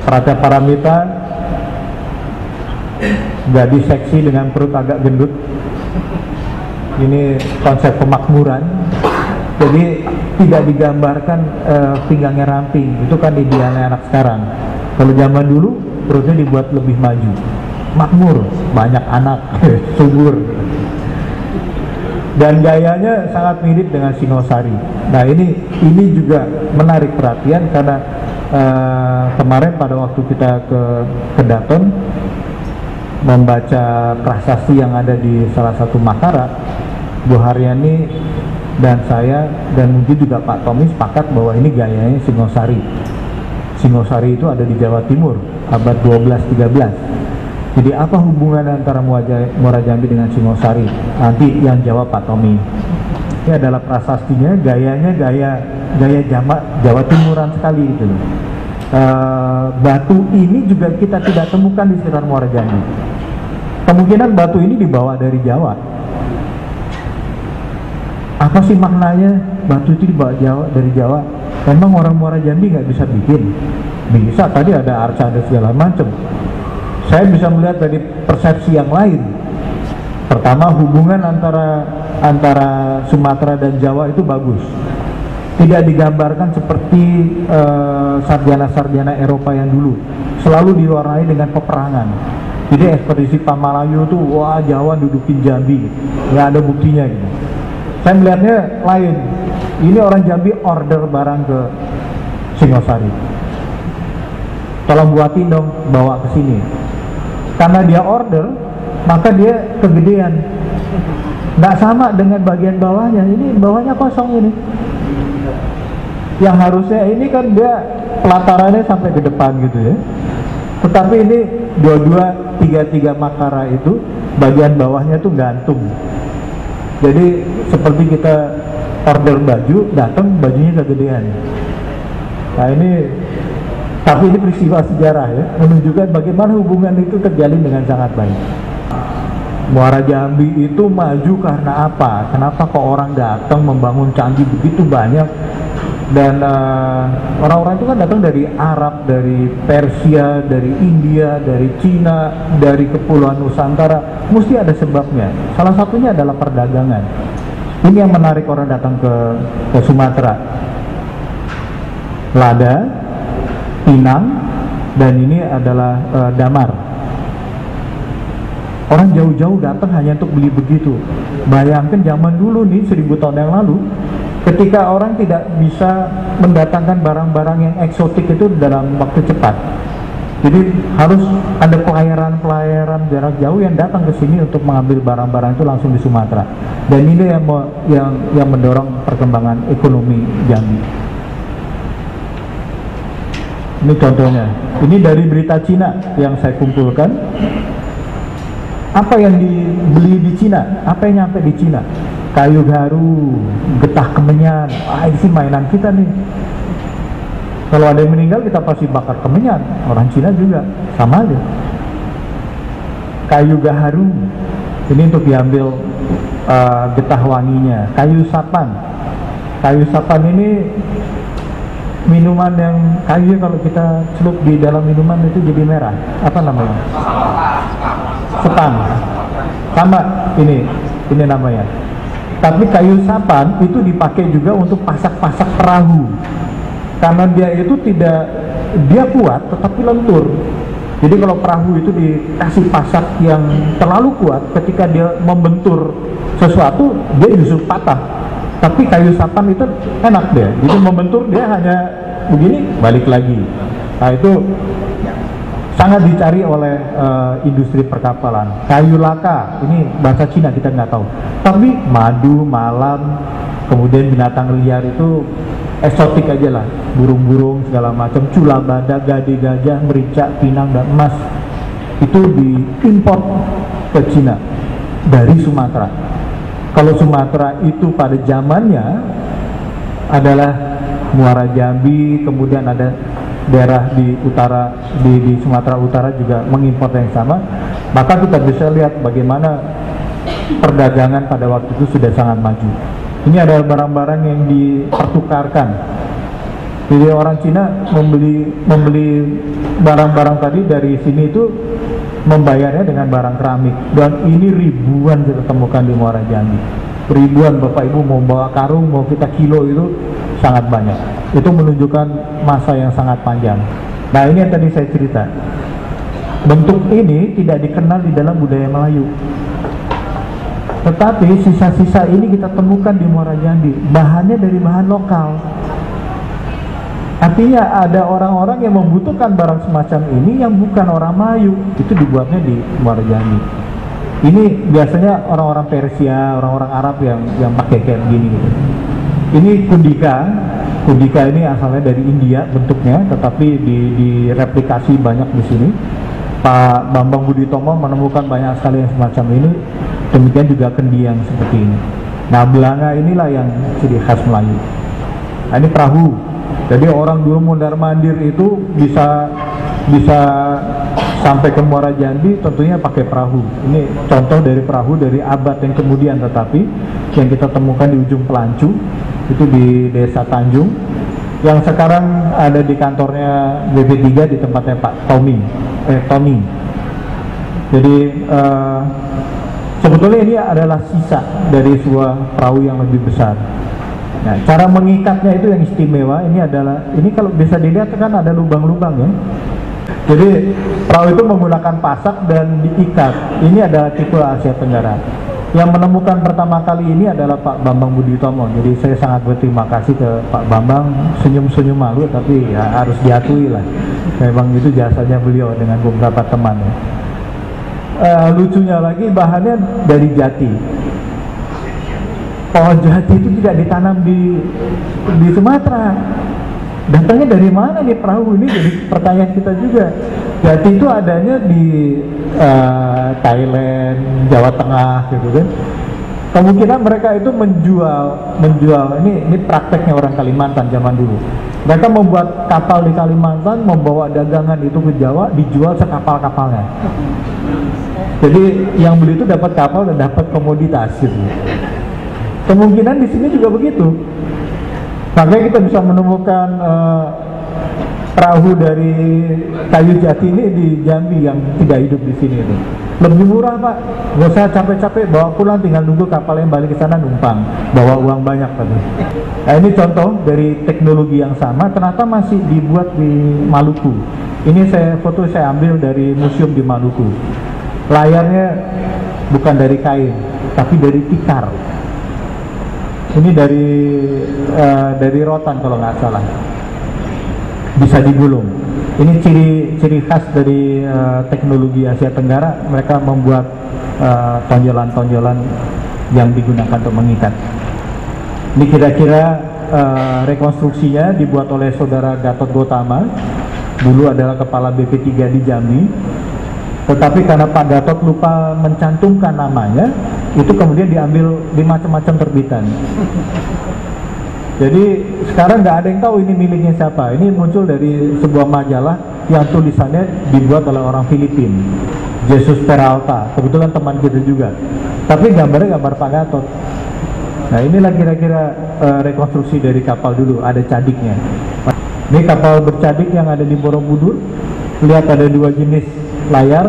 Praja Paramita, gadis seksi dengan perut agak gendut. Ini konsep pemakmuran. Jadi tidak digambarkan pinggangnya ramping. Itu kan idealnya anak sekarang. Kalau zaman dulu perutnya dibuat lebih maju, makmur, banyak anak, subur. Dan gayanya sangat mirip dengan Singosari. Nah ini juga menarik perhatian karena kemarin pada waktu kita ke Daton membaca prasasti yang ada di salah satu Makara, Bu Haryani dan saya dan mungkin juga Pak Tommy sepakat bahwa ini gayanya Singosari. Singosari itu ada di Jawa Timur abad 12-13. Jadi apa hubungan antara Muara Jambi dengan Singosari? Nanti yang jawab Pak Tommy. Ini adalah prasastinya, gayanya gaya Jawa Timuran sekali gitu. Batu ini juga kita tidak temukan di sekitar Muara Jambi. Kemungkinan batu ini dibawa dari Jawa. Apa sih maknanya batu itu dibawa dari Jawa? Memang orang Muara Jambi nggak bisa bikin? Bisa, tadi ada arca ada segala macam. Saya bisa melihat dari persepsi yang lain. Pertama, hubungan antara Sumatera dan Jawa itu bagus. Tidak digambarkan seperti sarjana-sarjana Eropa yang dulu, selalu diwarnai dengan peperangan. Jadi ekspedisi Pamalayu itu, wah Jawa dudukin Jambi, nggak ada buktinya gitu. Saya melihatnya lain. Ini orang Jambi order barang ke Singosari. Tolong buatin dong, bawa ke sini. Karena dia order, maka dia kegedean. Nggak sama dengan bagian bawahnya. Ini bawahnya kosong ini. Yang harusnya ini kan dia pelatarannya sampai ke depan gitu ya. Tetapi ini dua-dua, tiga Makara itu bagian bawahnya tuh gantung. Jadi seperti kita order baju, datang bajunya kegedean. Nah ini, tapi ini peristiwa sejarah ya, menunjukkan bagaimana hubungan itu terjalin dengan sangat baik. Muara Jambi itu maju karena apa? Kenapa kok orang datang membangun candi begitu banyak? Dan orang-orang itu kan datang dari Arab, dari Persia, dari India, dari Cina, dari Kepulauan Nusantara. Mesti ada sebabnya. Salah satunya adalah perdagangan. Ini yang menarik orang datang ke Sumatera. Lada, Pinang, dan ini adalah Damar. Orang jauh-jauh datang hanya untuk beli begitu. Bayangkan zaman dulu nih, 1000 tahun yang lalu, ketika orang tidak bisa mendatangkan barang-barang yang eksotik itu dalam waktu cepat. Jadi harus ada pelayaran jarak jauh yang datang ke sini untuk mengambil barang-barang itu langsung di Sumatera. Dan ini yang mendorong perkembangan ekonomi Jambi. Ini contohnya. Ini dari berita Cina yang saya kumpulkan. Apa yang dibeli di Cina? Apa yang nyampe di Cina? Kayu garu, getah kemenyan. Ini sih mainan kita nih. Kalau ada yang meninggal kita pasti bakar kemenyan. Orang Cina juga sama aja. Kayu gaharu, ini untuk diambil getah wanginya. Kayu sapan ini minuman yang kayu, kalau kita celup di dalam minuman itu jadi merah. Apa namanya? Setan. Sama ini namanya. Tapi kayu sapan itu dipakai juga untuk pasak-pasak perahu. Karena dia kuat tetapi lentur. Jadi kalau perahu itu dikasih pasak yang terlalu kuat, ketika dia membentur sesuatu dia justru patah. Tapi kayu sapan itu enak dia. Jadi membentur dia hanya begini, balik lagi. Nah itu sangat dicari oleh industri perkapalan. Kayu laka, ini bahasa Cina kita nggak tahu. Tapi madu, malam, kemudian binatang liar itu eksotik aja lah. Burung-burung segala macam, cula badak, gade gajah, merica, pinang dan emas itu diimpor ke Cina dari Sumatera. Kalau Sumatera itu pada zamannya adalah Muara Jambi, kemudian ada daerah di utara di Sumatera Utara juga mengimpor yang sama, maka kita bisa lihat bagaimana perdagangan pada waktu itu sudah sangat maju. Ini adalah barang-barang yang dipertukarkan. Jadi orang Cina membeli barang-barang tadi dari sini itu membayarnya dengan barang keramik, dan ini ribuan kita temukan di Muara Jambi. Ribuan, Bapak Ibu mau bawa karung, mau kita kilo, itu sangat banyak. Itu menunjukkan masa yang sangat panjang. Nah, ini yang tadi saya cerita. Bentuk ini tidak dikenal di dalam budaya Melayu, tetapi sisa-sisa ini kita temukan di Muara Jambi. Bahannya dari bahan lokal. Artinya ada orang-orang yang membutuhkan barang semacam ini yang bukan orang Melayu, itu dibuatnya di Muara Jambi. Ini biasanya orang-orang Persia, orang-orang Arab yang pakai kayak gini gitu. Ini kudika. Kudika ini asalnya dari India bentuknya, tetapi direplikasi banyak di sini. Pak Bambang Buditomo menemukan banyak sekali yang semacam ini. Demikian juga kendi yang seperti ini. Nah, belanga inilah yang ciri khas Melayu. Nah, ini perahu. Jadi orang dulu mondar-mandir itu bisa sampai ke Muara Jambi tentunya pakai perahu. Ini contoh dari perahu dari abad yang kemudian, tetapi yang kita temukan di ujung Pelancu itu di Desa Tanjung, yang sekarang ada di kantornya BP3 di tempatnya Pak Tommy. Jadi sebetulnya ini adalah sisa dari sebuah perahu yang lebih besar. Nah, cara mengikatnya itu yang istimewa. Ini kalau bisa dilihat kan ada lubang-lubang ya. Jadi perahu itu menggunakan pasak dan diikat. Ini adalah tipe Asia Tenggara. Yang menemukan pertama kali ini adalah Pak Bambang Buditomo. Jadi saya sangat berterima kasih ke Pak Bambang. Senyum-senyum malu, tapi ya harus diakui lah. Memang itu jasanya beliau dengan beberapa teman ya. Lucunya lagi bahannya dari jati. Pohon jati itu tidak ditanam di Sumatera. Datangnya dari mana nih perahu ini? Jadi pertanyaan kita juga. Jati itu adanya di Thailand, Jawa Tengah gitu kan. Kemungkinan mereka itu menjual ini prakteknya orang Kalimantan zaman dulu. Mereka membuat kapal di Kalimantan, membawa dagangan itu ke Jawa, dijual sekapal-kapalnya. Jadi yang beli itu dapat kapal dan dapat komoditas gitu. Kemungkinan di sini juga begitu. Makanya kita bisa menemukan perahu dari kayu jati ini di Jambi yang tidak hidup di sini itu. Lebih murah Pak, nggak usah capek-capek bawa pulang, tinggal nunggu kapal yang balik ke sana numpang, bawa uang banyak tadi. Nah, ini contoh dari teknologi yang sama, ternyata masih dibuat di Maluku. Ini foto saya ambil dari museum di Maluku. Layarnya bukan dari kain, tapi dari tikar. Ini dari rotan kalau nggak salah, bisa digulung. Ini ciri khas dari teknologi Asia Tenggara. Mereka membuat tonjolan-tonjolan yang digunakan untuk mengikat. Ini kira-kira rekonstruksinya dibuat oleh saudara Gatot Gotama, dulu adalah kepala BP3 di Jambi. Tetapi karena Pak Gatot lupa mencantumkan namanya, itu kemudian diambil di macam-macam terbitan. Jadi sekarang nggak ada yang tahu ini miliknya siapa. Ini muncul dari sebuah majalah yang tulisannya dibuat oleh orang Filipina, Jesus Peralta, kebetulan teman kita juga. Tapi gambarnya gambar Pak Gatot. Nah, inilah kira-kira rekonstruksi dari kapal dulu, ada cadiknya. Ini kapal bercadik yang ada di Borobudur. Lihat ada dua jenis layar,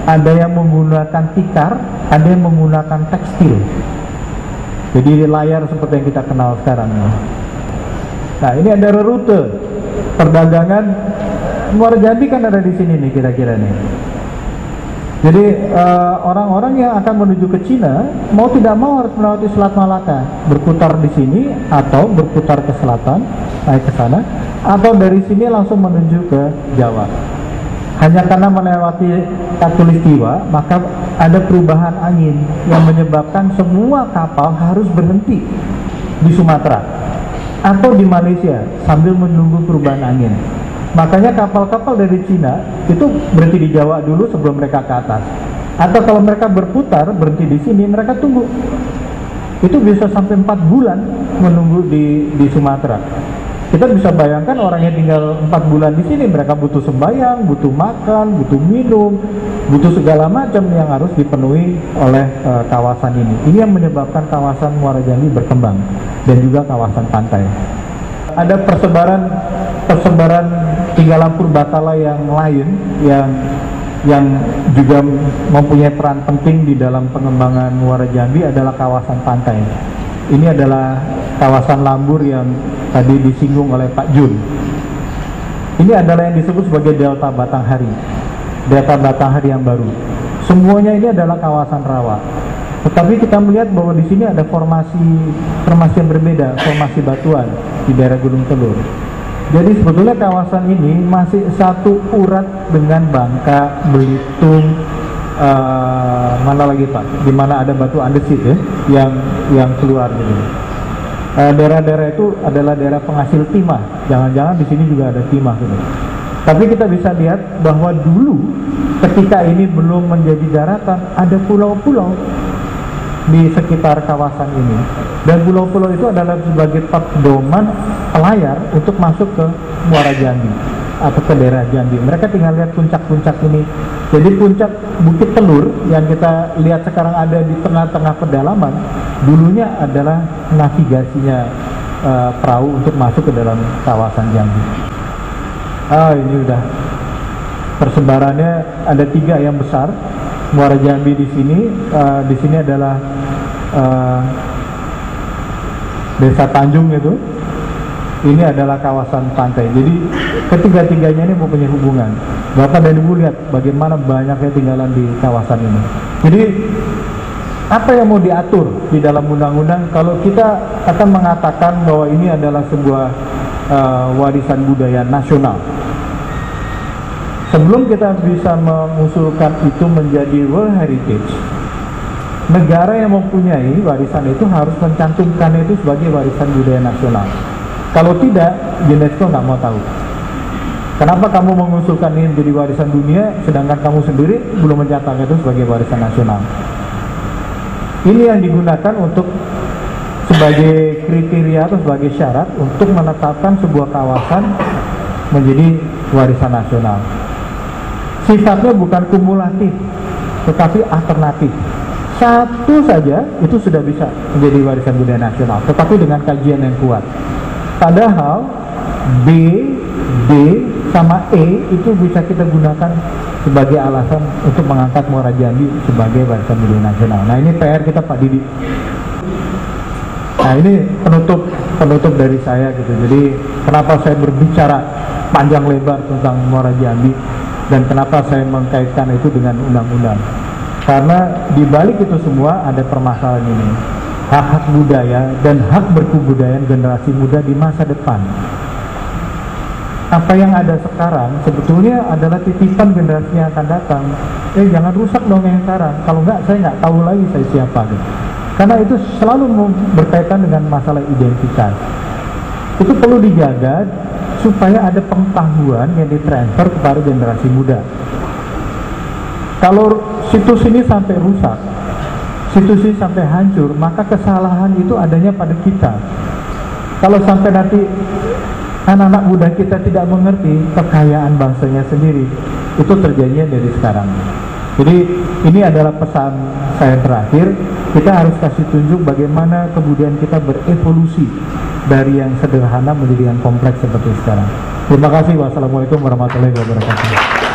ada yang menggunakan tikar, ada yang menggunakan tekstil. Jadi layar seperti yang kita kenal sekarang. Nah, ini ada rute perdagangan. Muara Jambi kan ada di sini nih kira-kira nih. Jadi orang-orang yang akan menuju ke Cina mau tidak mau harus melewati Selat Malaka, berputar di sini atau berputar ke selatan, naik ke sana, atau dari sini langsung menuju ke Jawa. Hanya karena melewati Katulistiwa, maka ada perubahan angin yang menyebabkan semua kapal harus berhenti di Sumatera atau di Malaysia sambil menunggu perubahan angin. Makanya kapal-kapal dari Cina itu berhenti di Jawa dulu sebelum mereka ke atas. Atau kalau mereka berputar berhenti di sini, mereka tunggu. Itu bisa sampai 4 bulan menunggu di Sumatera. Kita bisa bayangkan orang yang tinggal 4 bulan di sini, mereka butuh sembahyang, butuh makan, butuh minum, butuh segala macam yang harus dipenuhi oleh kawasan ini. Ini yang menyebabkan kawasan Muara Jambi berkembang dan juga kawasan pantai. Ada persebaran peninggalan purbatala yang lain yang juga mempunyai peran penting di dalam pengembangan Muara Jambi adalah kawasan pantai. Ini adalah kawasan Lambur yang tadi disinggung oleh Pak Jun. Ini adalah yang disebut sebagai Delta Batanghari, Delta Batanghari yang baru. Semuanya ini adalah kawasan rawa. Tetapi kita melihat bahwa di sini ada formasi yang berbeda, formasi batuan di daerah Gunung Telur. Jadi sebetulnya kawasan ini masih satu urat dengan Bangka, Belitung, mana lagi Pak? Di mana ada batu andesit ya, yang keluar gitu. Daerah-daerah itu adalah daerah penghasil timah. Jangan-jangan di sini juga ada timah gitu. Tapi kita bisa lihat bahwa dulu ketika ini belum menjadi daratan, ada pulau-pulau di sekitar kawasan ini, dan pulau-pulau itu adalah sebagai pedoman pelayar untuk masuk ke Muara Jambi atau ke daerah Jambi. Mereka tinggal lihat puncak-puncak ini. Jadi puncak Bukit Telur yang kita lihat sekarang ada di tengah-tengah pedalaman, dulunya adalah navigasinya perahu untuk masuk ke dalam kawasan Jambi. Ini udah persebarannya ada 3 yang besar. Muara Jambi di sini adalah Desa Tanjung itu. Ini adalah kawasan pantai. Jadi ketiga-tiganya ini mempunyai hubungan. Bapak dan Ibu lihat bagaimana banyaknya tinggalan di kawasan ini. Jadi apa yang mau diatur di dalam undang-undang kalau kita akan mengatakan bahwa ini adalah sebuah warisan budaya nasional? Sebelum kita bisa mengusulkan itu menjadi World Heritage, negara yang mempunyai warisan itu harus mencantumkan itu sebagai warisan budaya nasional. Kalau tidak, UNESCO nggak mau tahu. Kenapa kamu mengusulkan ini menjadi warisan dunia, sedangkan kamu sendiri belum mencatatkan itu sebagai warisan nasional? Ini yang digunakan untuk sebagai kriteria atau sebagai syarat untuk menetapkan sebuah kawasan menjadi warisan nasional. Sifatnya bukan kumulatif, tetapi alternatif. Satu saja itu sudah bisa menjadi warisan budaya nasional, tetapi dengan kajian yang kuat. Padahal B, D, sama E itu bisa kita gunakan sebagai alasan untuk mengangkat Muara Jambi sebagai warisan budaya nasional. Nah, ini PR kita Pak Didi. Nah, ini penutup dari saya gitu. Jadi kenapa saya berbicara panjang lebar tentang Muara Jambi dan kenapa saya mengkaitkan itu dengan undang-undang? Karena di balik itu semua ada permasalahan ini, hak-hak budaya dan hak berkebudayaan generasi muda di masa depan. Apa yang ada sekarang sebetulnya adalah titipan generasi yang akan datang. Jangan rusak dong yang sekarang. Kalau enggak, saya nggak tahu lagi saya siapa gitu. Karena itu selalu berkaitan dengan masalah identitas. Itu perlu dijaga supaya ada pengetahuan yang ditransfer kepada generasi muda. Kalau situs ini sampai rusak, situs ini sampai hancur, maka kesalahan itu adanya pada kita. Kalau sampai nanti anak-anak muda kita tidak mengerti kekayaan bangsanya sendiri, itu terjadinya dari sekarang. Jadi ini adalah pesan saya terakhir. Kita harus kasih tunjuk bagaimana kemudian kita berevolusi dari yang sederhana menjadi yang kompleks seperti sekarang. Terima kasih. Wassalamualaikum warahmatullahi wabarakatuh.